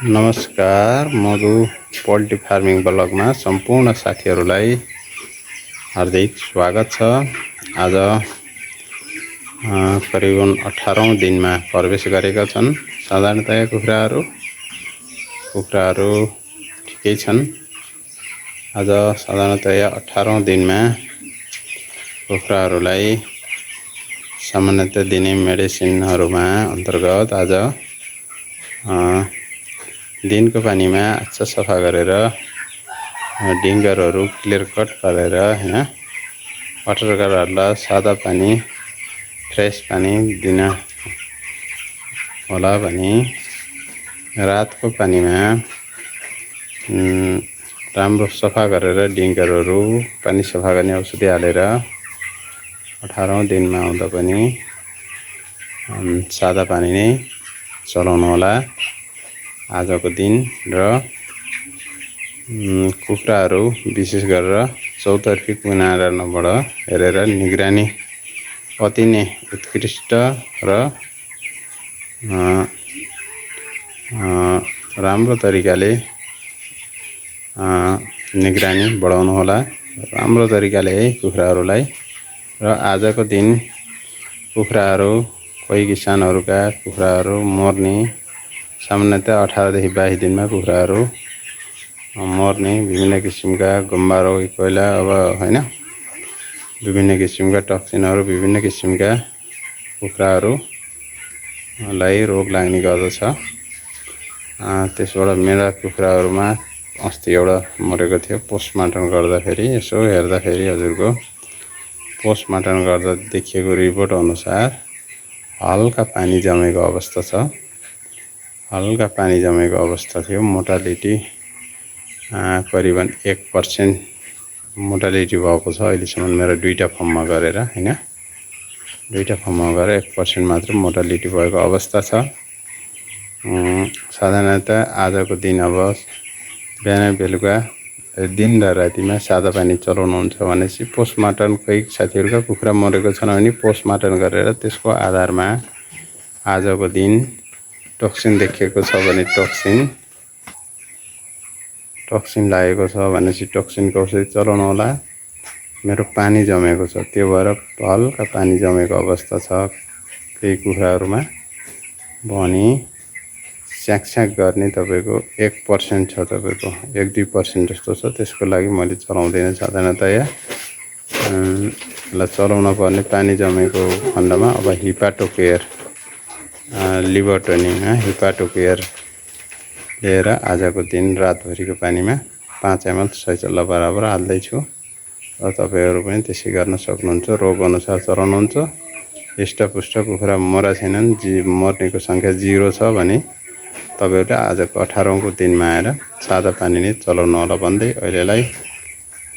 नमस्कार मधु poultry farming ब्लगमा सम्पूर्ण साथीहरूलाई हार्दिक स्वागत छ। आज करिबन 18औं दिनमा प्रवेश गरेका छन्। साधारणतया कुखुराहरू ठिकै छन्। आज साधारणतया 18औं दिनमा कुखुराहरूलाई सामान्यतया दिने मेडिसिनहरूमा अन्तर्गत आज दिनको पानीमा अच्छा सफा गरेर डिङ्गरहरू क्लियर कट गरेर हैन वाटरहरूलाई सादा पानी फ्रेस पानी दिन होला भने रातको पानीमा राम्रो सफा गरेर डिङ्गरहरू पानी सफा गर्ने औषधि हालेर 18औं दिनमा आउँदा पनि सादा पानी नै चलाउनु होला आजको दिन। र कुखुराहरू विशेष गरेर चौतर्फी कुनाराबाट हेरेर निगरानी अति नै उत्कृष्ट र राम्रो तरिकाले निगरानी बढाउनु होला राम्रो तरिकाले है कुखुराहरूलाई। र आजको दिन कुखुराहरू कोही किसानहरूका कुखुराहरू मर्ने सामान्यतया 18 देखि 22 दिनमा कुखुराहरू मर्ने विभिन्न किसिमका गुम्बा रोग कोइला अब हैन विभिन्न किसिमका टक्सिनहरू विभिन्न किसिमका कुखुराहरूलाई रोग लाग्ने गर्दछ। त्यसबाट मेरा कुखुराहरूमा अस्ति एउटा मरेको थियो। पोस्टमार्टम गर्दाखेरि यसो हेर्दाखेरि हजुरको पोस्टमार्टम गर्दा देखिएको रिपोर्ट अनुसार हल्का पानी जमेको अवस्था छ। हल्का पानी जमेको अवस्था थियो। मोर्टालिटी करिबन 1% मोर्टालिटी भएको छ अहिलेसम्म मेरो दुईटा फर्ममा गरेर हैन दुईटा फर्ममा गरेर 1% मात्र मोर्टालिटी भएको अवस्था छ। साधारणतया आजको दिन अब बिहान बेलुका दिन र रातिमा सादा पानी चलाउनुहुन्छ भनेपछि पोस्टमार्टम कोही साथीहरूका कुखुरा मरेको छन् भने पोस्टमार्टम गरेर त्यसको आधारमा आजको दिन टक्सिन देखिएको छ भने टक्सिन लागेको छ भनेपछि टक्सिनको औषधि चलाउनु होला। मेरो पानी जमेको छ त्यो भएर हल्का पानी जमेको अवस्था छ केही कुखुराहरूमा भने स्याकस्याक गर्ने तपाईको 1% छ तपाईको 1-2% जस्तो छ। त्यसको लागि मैले चलाउँदैन साधारणतया ल चलाउन पर्ने पानी जमेको खण्डमा अब हिपाटोकेयर लिभर टनिङ हिपाटोकेयर लिएर आजको दिन रातभरिको पानीमा 5 ml सैचल्ला बराबर हाल्दैछु। र तपाईहरु पनि त्यसै गर्न सक्नुहुन्छ। रोग अनुसार चलाउनुहुन्छ। हृष्टपुष्ट कुखुरा मरा छैनन् मर्नेको संख्या 0 छ भने तपाईहरुले आजको 18औंको दिनमा आएर सादा पानी नै चलाउनु होला भन्दै अहिलेलाई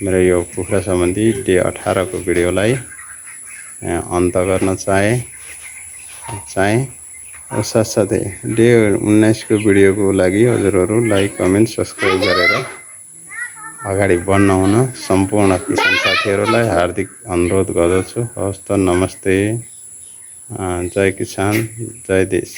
मेरो यो कुखुरा सम्बन्धी डे 18 को भिडियोलाई अन्त गर्न चाहे साथसाथै डे 19 को भिडियोको लागि हजुरहरु लाइक कमेन्ट सब्स्क्राइब गरेर अगाडि बढ्न हुन सम्पूर्ण किसान साथीहरुलाई हार्दिक अनुरोध गर्दछु। हस्त नमस्ते। जय किसान जय देश।